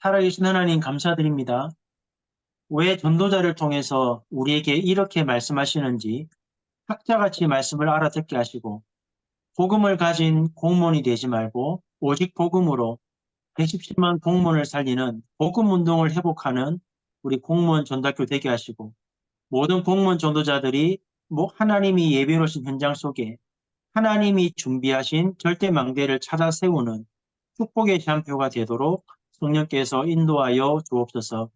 살아계신 하나님 감사드립니다. 왜 전도자를 통해서 우리에게 이렇게 말씀하시는지 학자같이 말씀을 알아듣게 하시고 복음을 가진 공무원이 되지 말고 오직 복음으로 117만 공무원을 살리는 복음 운동을 회복하는 우리 공무원 전도학교 되게 하시고 모든 공무원 전도자들이 하나님이 예비로신 현장 속에 하나님이 준비하신 절대망대를 찾아 세우는 축복의 장표가 되도록 성령께서 인도하여 주옵소서.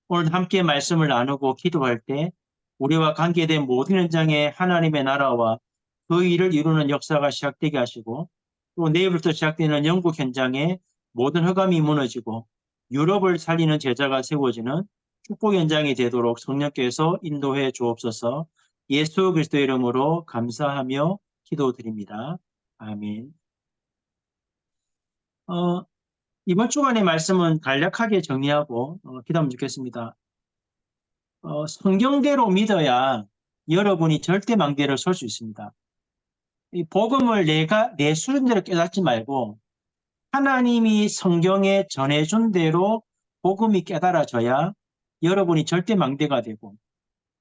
오늘 함께 말씀을 나누고 기도할 때 우리와 관계된 모든 현장에 하나님의 나라와 그 일을 이루는 역사가 시작되게 하시고 또 내일부터 시작되는 영국 현장에 모든 흑암이 무너지고 유럽을 살리는 제자가 세워지는 축복 현장이 되도록 성령께서 인도해 주옵소서. 예수 그리스도의 이름으로 감사하며 기도드립니다. 아멘. 이번 주간의 말씀은 간략하게 정리하고 기도하면 좋겠습니다. 성경대로 믿어야 여러분이 절대망대를 설 수 있습니다. 이 복음을 내 수준대로 깨닫지 말고 하나님이 성경에 전해준 대로 복음이 깨달아져야 여러분이 절대망대가 되고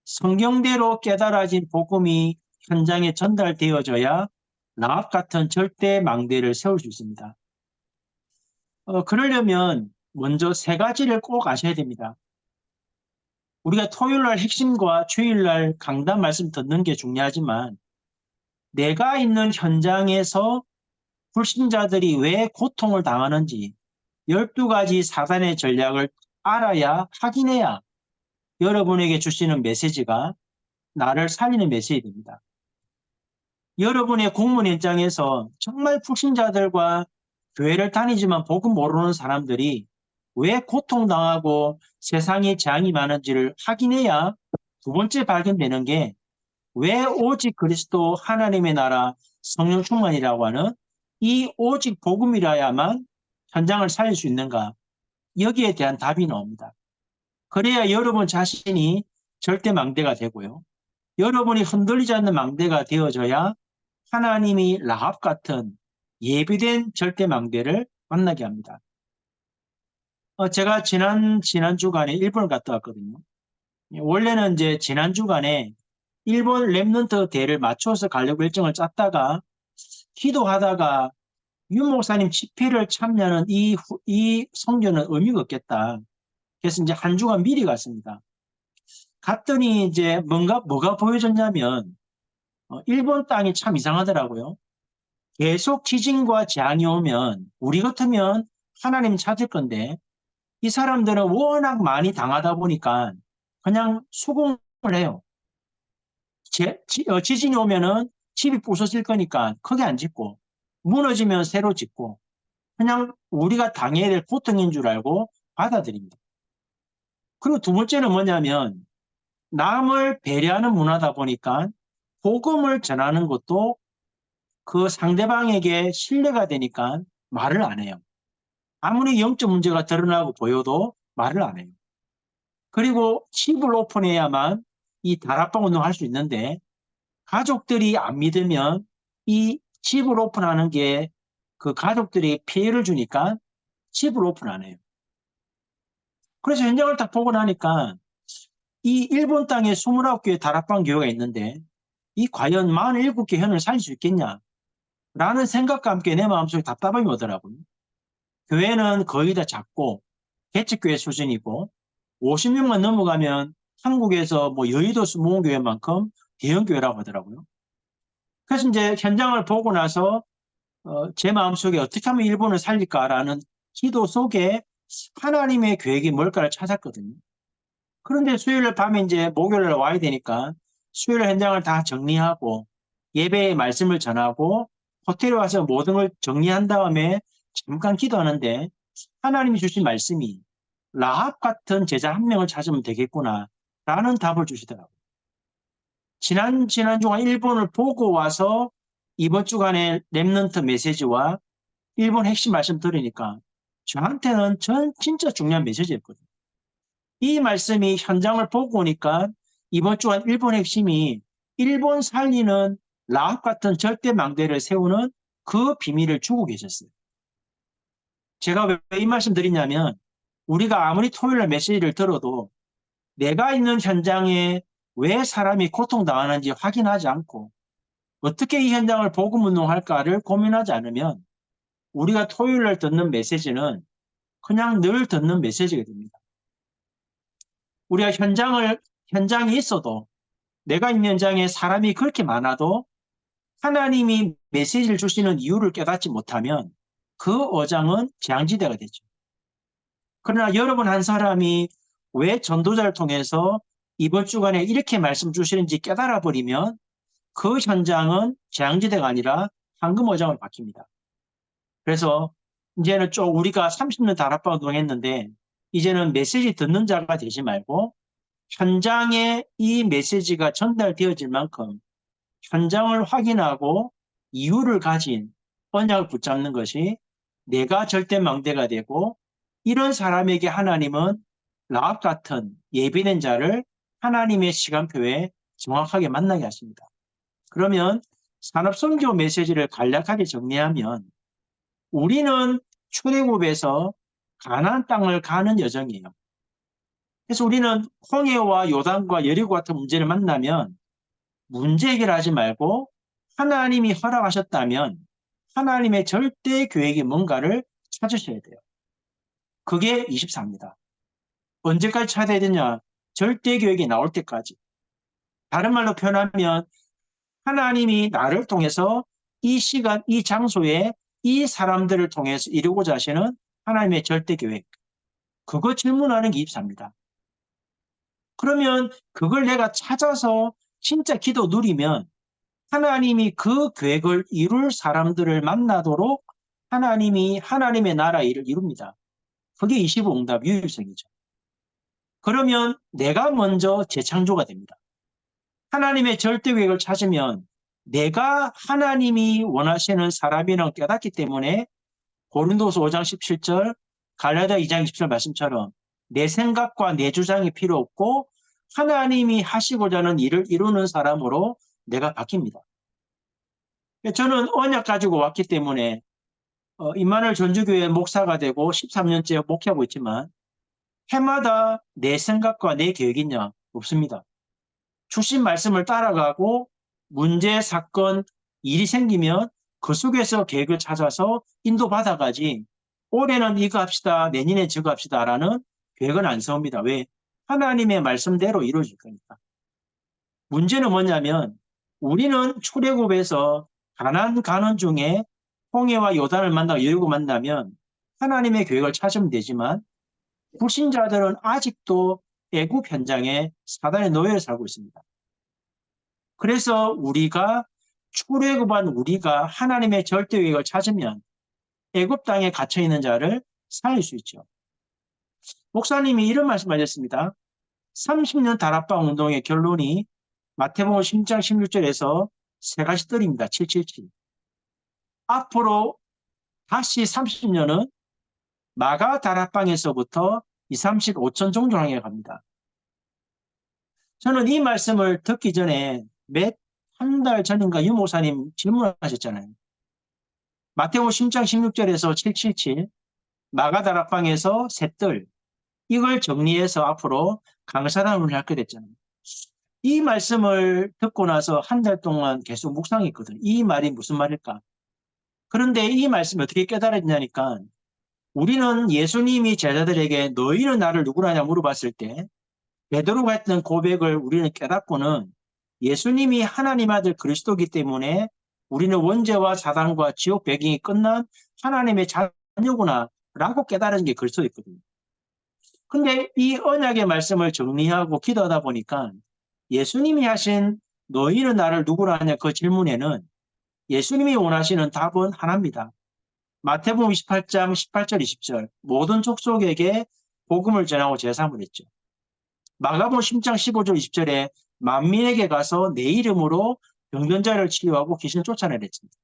성경대로 깨달아진 복음이 현장에 전달되어져야 라합 같은 절대망대를 세울 수 있습니다. 그러려면 먼저 세 가지를 꼭 아셔야 됩니다. 우리가 토요일날 핵심과 주일날 강단 말씀 듣는 게 중요하지만 내가 있는 현장에서 불신자들이 왜 고통을 당하는지 12가지 사단의 전략을 알아야 확인해야 여러분에게 주시는 메시지가 나를 살리는 메시지입니다. 여러분의 공문 현장에서 정말 불신자들과 교회를 다니지만 복음 모르는 사람들이 왜 고통당하고 세상에 재앙이 많은지를 확인해야 두 번째 발견되는 게 왜 오직 그리스도 하나님의 나라 성령 충만이라고 하는 이 오직 복음이라야만 현장을 살릴 수 있는가? 여기에 대한 답이 나옵니다. 그래야 여러분 자신이 절대 망대가 되고요. 여러분이 흔들리지 않는 망대가 되어져야 하나님이 라합 같은 예비된 절대 망대를 만나게 합니다. 제가 지난 주간에 일본을 갔다 왔거든요. 원래는 이제 지난 주간에 일본 랩넌트 대회를 맞춰서 가려고 일정을 짰다가 기도하다가 윤 목사님 집회를 참여하는 이 성교는 의미가 없겠다. 그래서 이제 한 주간 미리 갔습니다. 갔더니 이제 뭐가 보여졌냐면 일본 땅이 참 이상하더라고요. 계속 지진과 재앙이 오면 우리 같으면 하나님 찾을 건데 이 사람들은 워낙 많이 당하다 보니까 그냥 수긍을 해요. 지진이 오면은 집이 부서질 거니까 크게 안 짓고 무너지면 새로 짓고 그냥 우리가 당해야 될 고통인 줄 알고 받아들입니다. 그리고 두 번째는 뭐냐면 남을 배려하는 문화다 보니까 복음을 전하는 것도 그 상대방에게 신뢰가 되니까 말을 안 해요. 아무리 영적 문제가 드러나고 보여도 말을 안 해요. 그리고 집을 오픈해야만 이 다락방 운동을 할 수 있는데 가족들이 안 믿으면 이 집을 오픈하는 게 그 가족들이 피해를 주니까 집을 오픈 안 해요. 그래서 현장을 딱 보고 나니까 이 일본 땅에 29개의 다락방 교회가 있는데 이 과연 47개 현을 살릴 수 있겠냐? 라는 생각과 함께 내 마음속에 답답함이 오더라고요. 교회는 거의 다 작고 개척교회 수준이고 50명만 넘어가면 한국에서 여의도 수목원교회만큼 대형교회라고 하더라고요. 그래서 이제 현장을 보고 나서 제 마음속에 어떻게 하면 일본을 살릴까라는 기도 속에 하나님의 계획이 뭘까를 찾았거든요. 그런데 수요일 밤에 이제 목요일에 와야 되니까 수요일 현장을 다 정리하고 예배의 말씀을 전하고 호텔에 와서 모든 걸 정리한 다음에 잠깐 기도하는데 하나님이 주신 말씀이 라합 같은 제자 한 명을 찾으면 되겠구나 라는 답을 주시더라고요. 지난 주간 일본을 보고 와서 이번 주간에 랩넌트 메시지와 일본 핵심 말씀 들으니까 저한테는 진짜 중요한 메시지였거든요. 이 말씀이 현장을 보고 오니까 이번 주간 일본 핵심이 일본 살리는 라합 같은 절대망대를 세우는 그 비밀을 주고 계셨어요. 제가 왜 이 말씀 드리냐면 우리가 아무리 토요일날 메시지를 들어도 내가 있는 현장에 왜 사람이 고통당하는지 확인하지 않고 어떻게 이 현장을 복음운동할까를 고민하지 않으면 우리가 토요일날 듣는 메시지는 그냥 늘 듣는 메시지가 됩니다. 우리가 현장에 있어도 내가 있는 현장에 사람이 그렇게 많아도 하나님이 메시지를 주시는 이유를 깨닫지 못하면 그 어장은 재앙지대가 되죠. 그러나 여러분 한 사람이 왜 전도자를 통해서 이번 주간에 이렇게 말씀 주시는지 깨달아 버리면 그 현장은 재앙지대가 아니라 황금어장으로 바뀝니다. 그래서 이제는 좀 우리가 30년 다락방 운동했는데 이제는 메시지 듣는 자가 되지 말고 현장에 이 메시지가 전달되어질 만큼 현장을 확인하고 이유를 가진 언약을 붙잡는 것이 내가 절대 망대가 되고 이런 사람에게 하나님은 라합 같은 예비된 자를 하나님의 시간표에 정확하게 만나게 하십니다. 그러면 산업선교 메시지를 간략하게 정리하면 우리는 출애굽에서 가나안 땅을 가는 여정이에요. 그래서 우리는 홍해와 요단과 여리고 같은 문제를 만나면 문제 해결하지 말고 하나님이 허락하셨다면 하나님의 절대 계획이 뭔가를 찾으셔야 돼요. 그게 24입니다. 언제까지 찾아야 되냐? 절대 계획이 나올 때까지. 다른 말로 표현하면 하나님이 나를 통해서 이 시간, 이 장소에 이 사람들을 통해서 이루고자 하시는 하나님의 절대 계획. 그거 질문하는 게 24입니다. 그러면 그걸 내가 찾아서 진짜 기도 누리면 하나님이 그 계획을 이룰 사람들을 만나도록 하나님이 하나님의 나라 일을 이룹니다. 그게 25응답 유일성이죠. 그러면 내가 먼저 재창조가 됩니다. 하나님의 절대 계획을 찾으면 내가 하나님이 원하시는 사람이라는 깨닫기 때문에 고린도서 5장 17절, 갈라디아 2장 20절 말씀처럼 내 생각과 내 주장이 필요 없고 하나님이 하시고자 하는 일을 이루는 사람으로 내가 바뀝니다. 저는 언약 가지고 왔기 때문에 임마누엘 전주교회 목사가 되고 13년째 목회하고 있지만 해마다 내 생각과 내 계획이냐? 없습니다. 주신 말씀을 따라가고 문제, 사건, 일이 생기면 그 속에서 계획을 찾아서 인도받아가지 올해는 이거 합시다, 내년에 저거 합시다라는 계획은 안 세웁니다. 왜? 하나님의 말씀대로 이루어질 거니까. 문제는 뭐냐면 우리는 출애굽에서 가나안 가는 중에 홍해와 요단을 만나고 여리고 만나면 하나님의 계획을 찾으면 되지만 불신자들은 아직도 애굽 현장에 사단의 노예를 살고 있습니다. 그래서 우리가 출애굽한 우리가 하나님의 절대 계획을 찾으면 애굽 땅에 갇혀 있는 자를 살릴 수 있죠. 목사님이 이런 말씀하셨습니다. 30년 다락방 운동의 결론이 마태복음 10장 16절에서 세 가지 뜰입니다. 777. 앞으로 다시 30년은 마가 다락방에서부터 2, 30, 5천 종족 향해 갑니다. 저는 이 말씀을 듣기 전에 한 달 전인가 유 목사님 질문하셨잖아요. 마태복음 10장 16절에서 777 마가 다락방에서 세 뜰 이걸 정리해서 앞으로 강사단을 하게 됐잖아요. 이 말씀을 듣고 나서 한 달 동안 계속 묵상했거든요. 이 말이 무슨 말일까? 그런데 이 말씀이 어떻게 깨달았냐니까 우리는 예수님이 제자들에게 너희는 나를 누구라냐 물어봤을 때 베드로가 했던 고백을 우리는 깨닫고는 예수님이 하나님 아들 그리스도이기 때문에 우리는 원죄와 사단과 지옥 배경이 끝난 하나님의 자녀구나 라고 깨달은 게 그리스도였거든요. 근데 이 언약의 말씀을 정리하고 기도하다 보니까 예수님이 하신 너희는 나를 누구라 하냐 그 질문에는 예수님이 원하시는 답은 하나입니다. 마태복음 28장 18절 20절 모든 족속에게 복음을 전하고 제사함을 했죠. 마가복음 10장 15절 20절에 만민에게 가서 내 이름으로 병든 자를 치유하고 귀신을 쫓아내랬습니다.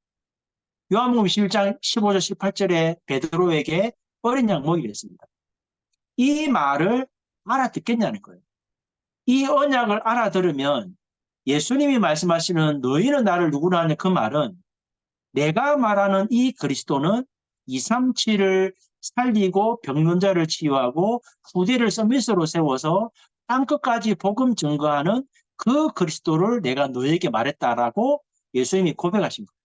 요한복음 11장 15절 18절에 베드로에게 어린 양 먹이려 했습니다. 이 말을 알아듣겠냐는 거예요. 이 언약을 알아들으면 예수님이 말씀하시는 너희는 나를 누구나 하는 그 말은 내가 말하는 이 그리스도는 237을 살리고 병론자를 치유하고 후대를 서밋으로 세워서 땅끝까지 복음 증거하는 그 그리스도를 내가 너에게 말했다라고 예수님이 고백하신 거예요.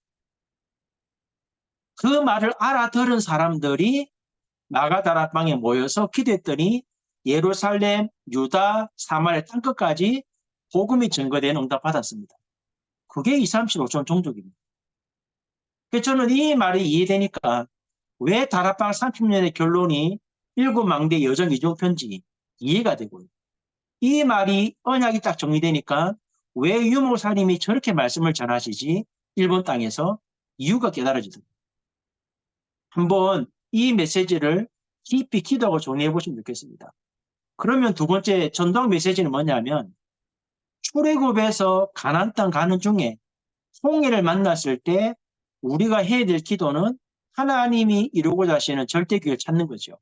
그 말을 알아들은 사람들이 마가다락방에 모여서 기도했더니 예루살렘, 유다, 사마리아 땅끝까지 복음이 증거되는 응답 받았습니다. 그게 237 5천 종족입니다. 그래서 저는 이 말이 이해되니까 왜 다락방 30년의 결론이 7망대 여정 이종편지 이해가 되고요. 이 말이 언약이 딱 정리되니까 왜 유목사님이 저렇게 말씀을 전하시지? 일본 땅에서 이유가 깨달아지더라고요. 한번 이 메시지를 깊이 기도하고 정리해 보시면 좋겠습니다. 그러면 두 번째 전도학 메시지는 뭐냐면 출애굽에서 가나안 땅 가는 중에 홍해를 만났을 때 우리가 해야 될 기도는 하나님이 이루고자 하시는 절대 계획을 찾는 거죠.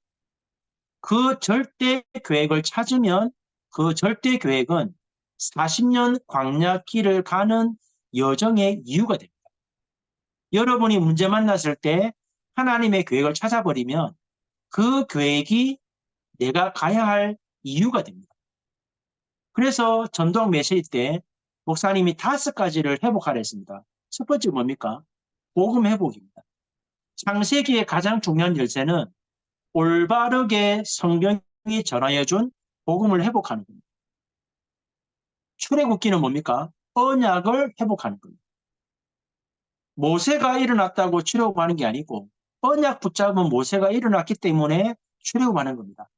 그 절대 계획을 찾으면 그 절대 계획은 40년 광야 길을 가는 여정의 이유가 됩니다. 여러분이 문제 만났을 때 하나님의 계획을 찾아버리면 그 계획이 내가 가야 할 이유가 됩니다. 그래서 전도학 메시지 때 목사님이 5가지를 회복하라 했습니다. 첫 번째 뭡니까? 복음 회복입니다. 창세기의 가장 중요한 열쇠는 올바르게 성경이 전하여준 복음을 회복하는 겁니다. 출애굽기는 뭡니까? 언약을 회복하는 겁니다. 모세가 일어났다고 출애굽하는 게 아니고 언약 붙잡은 모세가 일어났기 때문에 출애굽하는 겁니다.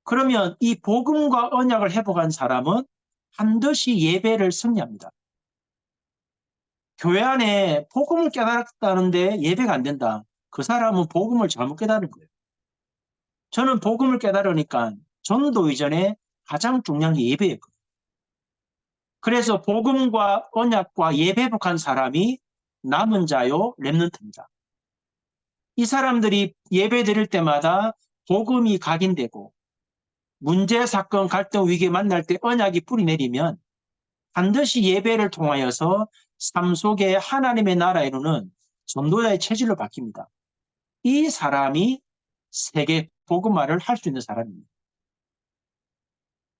그러면 이 복음과 언약을 회복한 사람은 반드시 예배를 승리합니다. 교회 안에 복음을 깨달았다는데 예배가 안 된다. 그 사람은 복음을 잘못 깨달은 거예요. 저는 복음을 깨달으니까 전도 이전에 가장 중요한 게 예배였거든요. 그래서 복음과 언약과 예배 회복한 사람이 남은 자요 렘넌트입니다. 이 사람들이 예배 드릴 때마다 복음이 각인되고 문제, 사건, 갈등, 위기 만날 때 언약이 뿌리내리면 반드시 예배를 통하여서 삶 속에 하나님의 나라 이루는 전도자의 체질로 바뀝니다. 이 사람이 세계 복음화를 할 수 있는 사람입니다.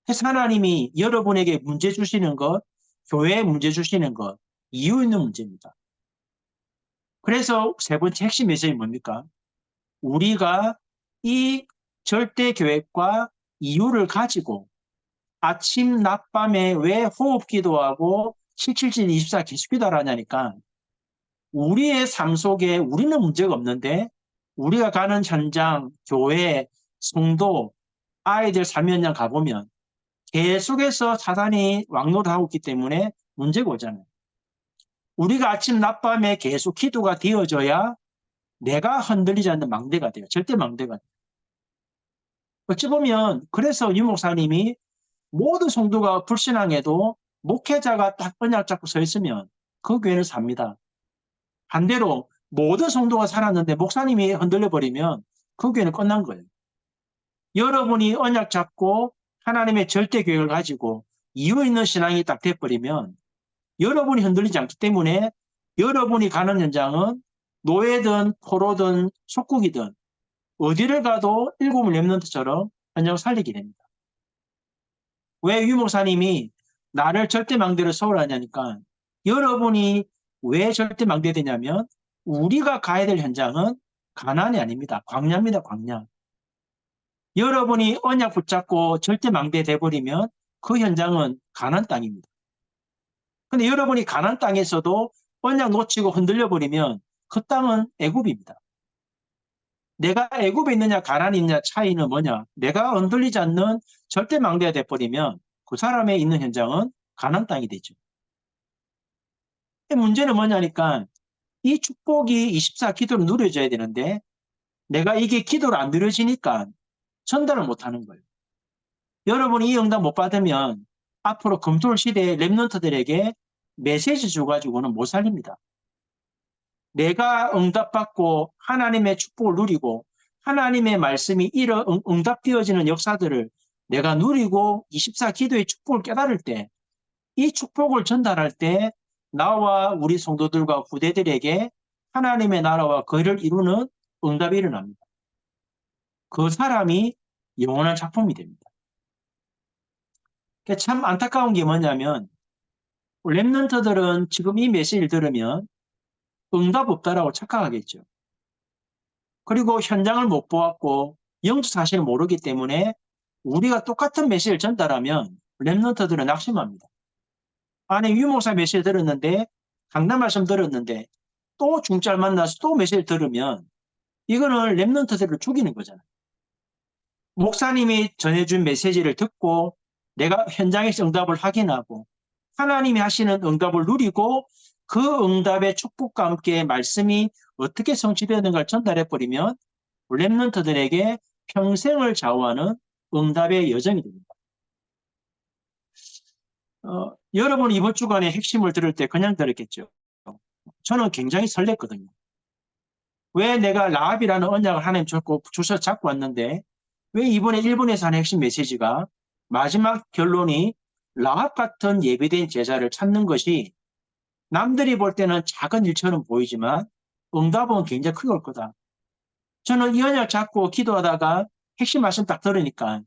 그래서 하나님이 여러분에게 문제 주시는 것, 교회에 문제 주시는 것, 이유 있는 문제입니다. 그래서 세 번째 핵심 메시지 뭡니까? 우리가 이 절대 계획과 이유를 가지고 아침, 낮밤에 왜 호흡 기도하고 777 24 계속 기도하냐니까 우리의 삶 속에 우리는 문제가 없는데 우리가 가는 현장, 교회, 성도, 아이들 삶 현장 가보면 계속해서 사단이 왕노를 하고 있기 때문에 문제가 오잖아요. 우리가 아침, 낮밤에 계속 기도가 되어져야 내가 흔들리지 않는 망대가 돼요. 절대 망대가 돼요. 어찌 보면 그래서 유 목사님이 모든 성도가 불신앙해도 목회자가 딱 언약 잡고 서 있으면 그 교회는 삽니다. 반대로 모든 성도가 살았는데 목사님이 흔들려 버리면 그 교회는 끝난 거예요. 여러분이 언약 잡고 하나님의 절대 계획을 가지고 이유 있는 신앙이 딱 돼버리면 여러분이 흔들리지 않기 때문에 여러분이 가는 현장은 노예든 포로든 속국이든 어디를 가도 일곱 렘넌트처럼 현장을 살리게 됩니다. 왜 유 목사님이 나를 절대망대로 세우라냐니까 여러분이 왜 절대망대 되냐면 우리가 가야 될 현장은 가나안이 아닙니다. 광야입니다. 광야. 여러분이 언약 붙잡고 절대망대 돼버리면 그 현장은 가나안 땅입니다. 근데 여러분이 가나안 땅에서도 언약 놓치고 흔들려 버리면 그 땅은 애굽입니다. 내가 애굽에 있느냐 가나안에 있느냐 차이는 뭐냐? 내가 흔들리지 않는 절대망대가 돼버리면 그 사람의 있는 현장은 가나안 땅이 되죠. 문제는 뭐냐니까 이 축복이 24 기도로 누려져야 되는데 내가 이게 기도로 안 누려지니까 전달을 못하는 거예요. 여러분이 이 응답 못 받으면 앞으로 금토일 시대의 렘넌트들에게 메시지 줘가지고는 못 살립니다. 내가 응답받고 하나님의 축복을 누리고 하나님의 말씀이 응답되어지는 역사들을 내가 누리고 24 기도의 축복을 깨달을 때 이 축복을 전달할 때 나와 우리 성도들과 후대들에게 하나님의 나라와 거리를 이루는 응답이 일어납니다. 그 사람이 영원한 작품이 됩니다. 참 안타까운 게 뭐냐면 랩런트들은 지금 이 메시지를 들으면 응답 없다라고 착각하겠죠. 그리고 현장을 못 보았고 영적 사실을 모르기 때문에 우리가 똑같은 메시지를 전달하면 랩런트들은 낙심합니다. 아니 유목사 메시지 들었는데 강단 말씀 들었는데 또 중짤 만나서 또 메시지를 들으면 이거는 랩런트들을 죽이는 거잖아요. 목사님이 전해준 메시지를 듣고 내가 현장에서 응답을 확인하고 하나님이 하시는 응답을 누리고 그 응답의 축복과 함께 말씀이 어떻게 성취되는가를 전달해버리면 랩런트들에게 평생을 좌우하는 응답의 여정이 됩니다. 여러분 이번 주간에 핵심을 들을 때 그냥 들었겠죠. 저는 굉장히 설렜거든요. 왜 내가 라합이라는 언약을 하나님 주셔서 잡고 왔는데 왜 이번에 일본에서 하는 핵심 메시지가 마지막 결론이 라합 같은 예비된 제자를 찾는 것이 남들이 볼 때는 작은 일처럼 보이지만 응답은 굉장히 크게 올 거다. 저는 이 언약 잡고 기도하다가 핵심 말씀 딱 들으니까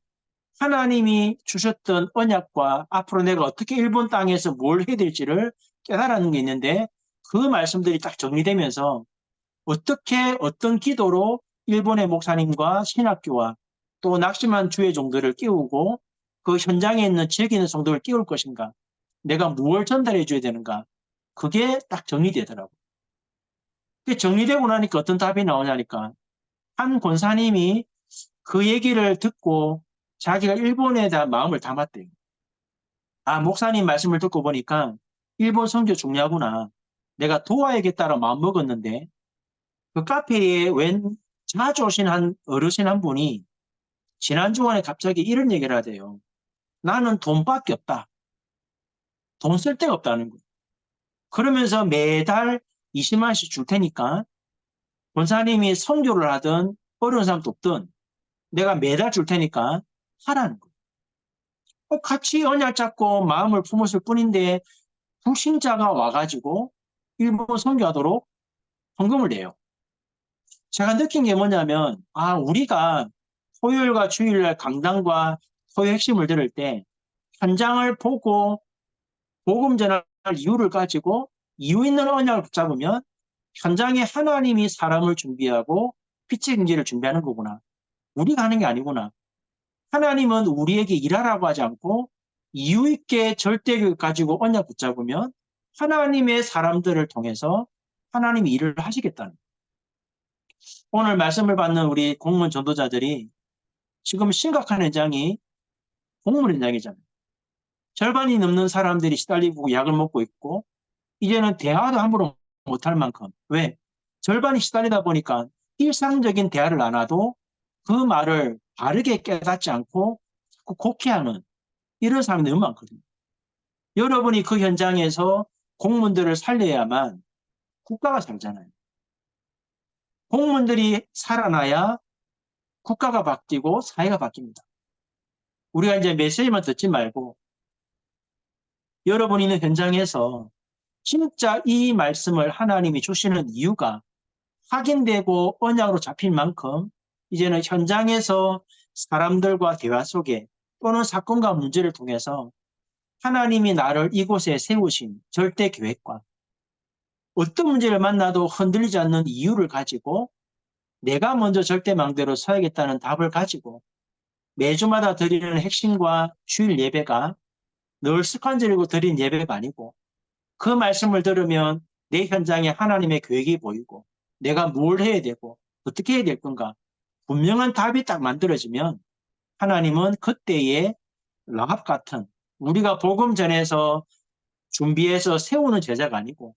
하나님이 주셨던 언약과 앞으로 내가 어떻게 일본 땅에서 뭘 해야 될지를 깨달았는 게 있는데 그 말씀들이 딱 정리되면서 어떻게 어떤 기도로 일본의 목사님과 신학교와 또 낙심한 주의 종들을 끼우고 그 현장에 있는 지역에 있는 성도를 끼울 것인가, 내가 무엇을 전달해 줘야 되는가, 그게 딱 정리되더라고요. 그게 정리되고 나니까 어떤 답이 나오냐니까 한 권사님이 그 얘기를 듣고 자기가 일본에 대한 마음을 담았대요. 아, 목사님 말씀을 듣고 보니까 일본 선교 중요하구나. 내가 도와야겠다라 마음 먹었는데 그 카페에 자주 오신 한 어르신 한 분이 지난 주간에 갑자기 이런 얘기를 하대요. 나는 돈밖에 없다. 돈 쓸 데가 없다는 거예요. 그러면서 매달 20만 원씩 줄 테니까 권사님이 선교를 하든 어려운 사람도 없든 내가 매달 줄 테니까 하라는 거예요. 같이 언약 잡고 마음을 품었을 뿐인데 불신자가 와가지고 일본 선교하도록 헌금을 내요. 제가 느낀 게 뭐냐면 우리가 토요일과 주일날 강단과 소유 핵심을 들을 때 현장을 보고 복음 전할 이유를 가지고 이유 있는 언약을 붙잡으면 현장에 하나님이 사람을 준비하고 빛의 경제를 준비하는 거구나. 우리가 하는 게 아니구나. 하나님은 우리에게 일하라고 하지 않고 이유 있게 절대교육 가지고 언약 붙잡으면 하나님의 사람들을 통해서 하나님이 일을 하시겠다는 거예요. 오늘 말씀을 받는 우리 공무원 전도자들이 지금 심각한 현장이 공무원 현장이잖아요. 절반이 넘는 사람들이 시달리고 약을 먹고 있고 이제는 대화도 함부로 못할 만큼 왜? 절반이 시달리다 보니까 일상적인 대화를 안 하도 그 말을 바르게 깨닫지 않고 자꾸 곡해하는 이런 사람이 너무 많거든요. 여러분이 그 현장에서 공무원들을 살려야만 국가가 살잖아요. 공무원들이 살아나야 국가가 바뀌고 사회가 바뀝니다. 우리가 이제 메시지만 듣지 말고 여러분이 있는 현장에서 진짜 이 말씀을 하나님이 주시는 이유가 확인되고 언약으로 잡힐 만큼 이제는 현장에서 사람들과 대화 속에 또는 사건과 문제를 통해서 하나님이 나를 이곳에 세우신 절대 계획과 어떤 문제를 만나도 흔들리지 않는 이유를 가지고 내가 먼저 절대망대로 서야겠다는 답을 가지고 매주마다 드리는 핵심과 주일 예배가 늘 습관적으로 드린 예배가 아니고 그 말씀을 들으면 내 현장에 하나님의 계획이 보이고 내가 뭘 해야 되고 어떻게 해야 될 건가 분명한 답이 딱 만들어지면 하나님은 그때의 라합 같은 우리가 복음 전에서 준비해서 세우는 제자가 아니고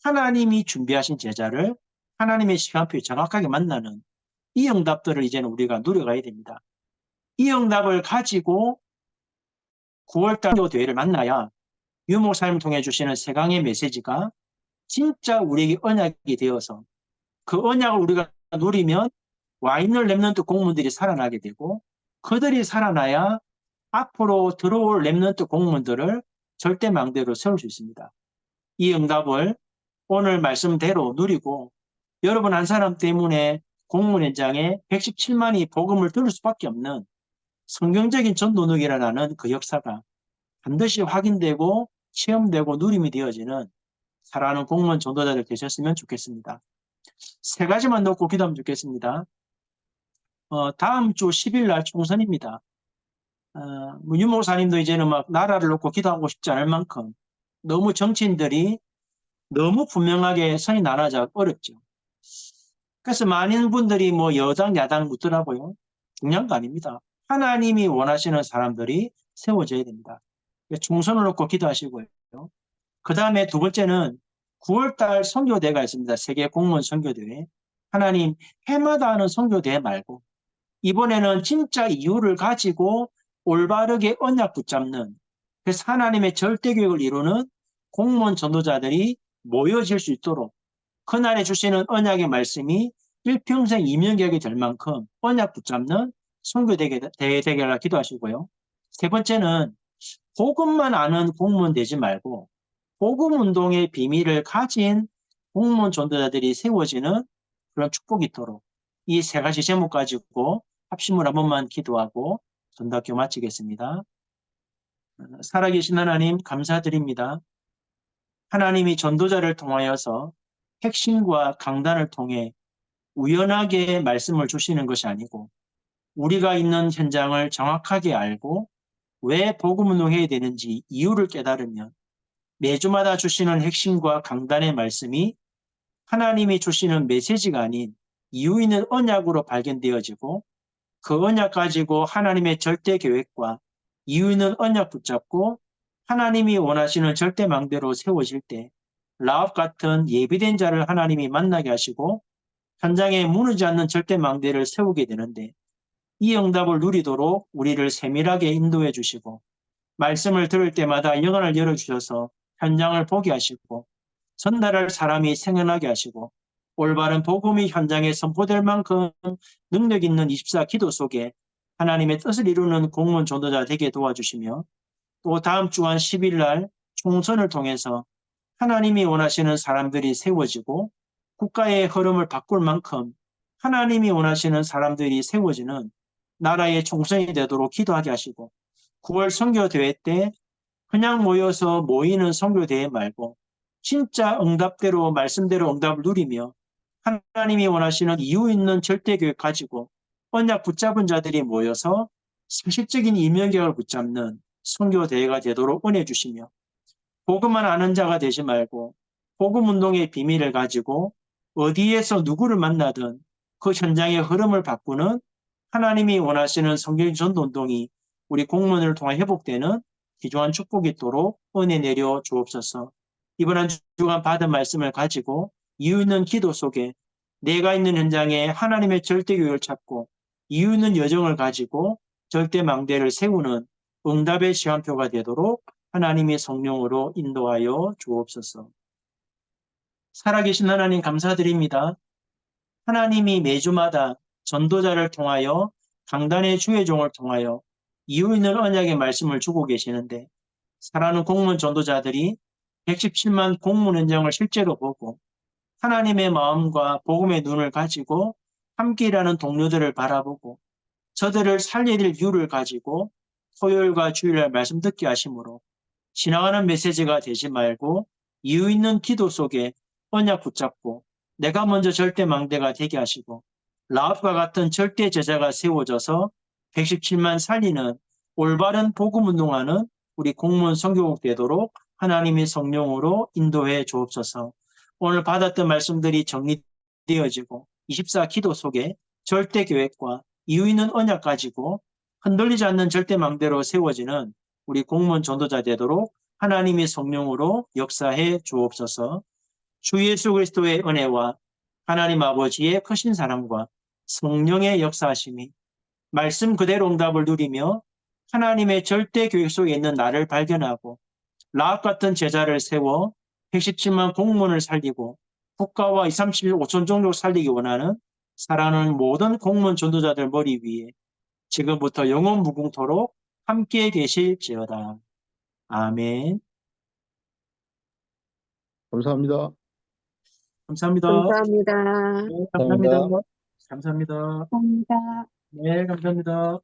하나님이 준비하신 제자를 하나님의 시간표에 정확하게 만나는 이 응답들을 이제는 우리가 누려가야 됩니다. 이 응답을 가지고 9월달 대회를 만나야 유목사님을 통해 주시는 세강의 메시지가 진짜 우리에게 언약이 되어서 그 언약을 우리가 누리면 와있는 랩런트 공무원들이 살아나게 되고 그들이 살아나야 앞으로 들어올 랩런트 공무원들을 절대망대로 세울 수 있습니다. 이 응답을 오늘 말씀대로 누리고 여러분 한 사람 때문에 공무원 현장에 117만이 복음을 들을 수밖에 없는 성경적인 전도능이 일어나는 그 역사가 반드시 확인되고 체험되고 누림이 되어지는 사랑하는 공무원 전도자들 되셨으면 좋겠습니다. 세 가지만 놓고 기도하면 좋겠습니다. 다음 주 10일 날 총선입니다. 유 목사님도 이제는 막 나라를 놓고 기도하고 싶지 않을 만큼 너무 정치인들이 너무 분명하게 선이 나눠져 어렵죠. 그래서 많은 분들이 뭐 여당, 야당 묻더라고요. 중요한 거 아닙니다. 하나님이 원하시는 사람들이 세워져야 됩니다. 총선을 놓고 기도하시고요. 그 다음에 두 번째는 9월달 선교대회가 있습니다. 세계 공무원 선교대회. 하나님 해마다 하는 선교대회 말고 이번에는 진짜 이유를 가지고 올바르게 언약 붙잡는, 그래서 하나님의 절대교육을 이루는 공무원 전도자들이 모여질 수 있도록 그날에 주시는 언약의 말씀이 일평생 이면격이 될 만큼 언약 붙잡는 선교대회 되기를 기도하시고요. 세 번째는 복음만 아는 공무원 되지 말고 복음 운동의 비밀을 가진 공무원 전도자들이 세워지는 그런 축복이 있도록 이 세 가지 제목 가지고 합심을 한 번만 기도하고 전답교 마치겠습니다. 살아계신 하나님 감사드립니다. 하나님이 전도자를 통하여서 핵심과 강단을 통해 우연하게 말씀을 주시는 것이 아니고 우리가 있는 현장을 정확하게 알고 왜 복음운동해야 되는지 이유를 깨달으면 매주마다 주시는 핵심과 강단의 말씀이 하나님이 주시는 메시지가 아닌 이유 있는 언약으로 발견되어지고 그 언약 가지고 하나님의 절대 계획과 이유 있는 언약 붙잡고 하나님이 원하시는 절대망대로 세워질 때 라합 같은 예비된 자를 하나님이 만나게 하시고 현장에 무너지지 않는 절대망대를 세우게 되는데 이 응답을 누리도록 우리를 세밀하게 인도해 주시고 말씀을 들을 때마다 영안을 열어주셔서 현장을 보게 하시고 전달할 사람이 생각나게 하시고 올바른 복음이 현장에 선포될 만큼 능력 있는 24 기도 속에 하나님의 뜻을 이루는 공무원 전도자 되게 도와주시며 또 다음 주간 10일 날 총선을 통해서 하나님이 원하시는 사람들이 세워지고 국가의 흐름을 바꿀 만큼 하나님이 원하시는 사람들이 세워지는 나라의 총선이 되도록 기도하게 하시고 9월 선교대회 때 그냥 모여서 모이는 선교대회 말고 진짜 응답대로 말씀대로 응답을 누리며 하나님이 원하시는 이유 있는 절대교육 가지고 언약 붙잡은 자들이 모여서 사실적인 이면격을 붙잡는 선교대회가 되도록 은혜 주시며 복음만 아는 자가 되지 말고 복음운동의 비밀을 가지고 어디에서 누구를 만나든 그 현장의 흐름을 바꾸는 하나님이 원하시는 성경 전도운동이 우리 공무원을 통해 회복되는 귀중한 축복이 있도록 은혜 내려 주옵소서. 이번 한 주간 받은 말씀을 가지고 이유 있는 기도 속에 내가 있는 현장에 하나님의 절대교육을 찾고 이유 있는 여정을 가지고 절대망대를 세우는 응답의 시간표가 되도록 하나님의 성령으로 인도하여 주옵소서. 살아계신 하나님 감사드립니다. 하나님이 매주마다 전도자를 통하여 강단의 주의 종을 통하여 이유 있는 언약의 말씀을 주고 계시는데 사랑하는 공무원 전도자들이 117만 공무원 현장을 실제로 보고 하나님의 마음과 복음의 눈을 가지고 함께 일하는 동료들을 바라보고 저들을 살려야 될 이유를 가지고 토요일과 주일날 말씀 듣게 하심으로 지나가는 메시지가 되지 말고 이유 있는 기도 속에 언약 붙잡고 내가 먼저 절대망대가 되게 하시고 라합과 같은 절대 제자가 세워져서 117만 살리는 올바른 복음운동하는 우리 공무원 선교국 되도록 하나님의 성령으로 인도해 주옵소서. 오늘 받았던 말씀들이 정리되어지고 24 기도 속에 절대 계획과 이유 있는 언약 가지고 흔들리지 않는 절대망대로 세워지는 우리 공무원 전도자 되도록 하나님의 성령으로 역사해 주옵소서. 주 예수 그리스도의 은혜와 하나님 아버지의 크신 사랑과 성령의 역사하심이 말씀 그대로 응답을 누리며 하나님의 절대 교육 속에 있는 나를 발견하고 라합 같은 제자를 세워 117만 공무원을 살리고 국가와 2, 3, 5천 종족 살리기 원하는 사랑하는 모든 공무원 전도자들 머리 위에 지금부터 영원 무궁토록 함께 계실지어다. 아멘. 감사합니다. 감사합니다. 감사합니다. 네, 감사합니다. 감사합니다. 감사합니다. 감사합니다. 네, 감사합니다.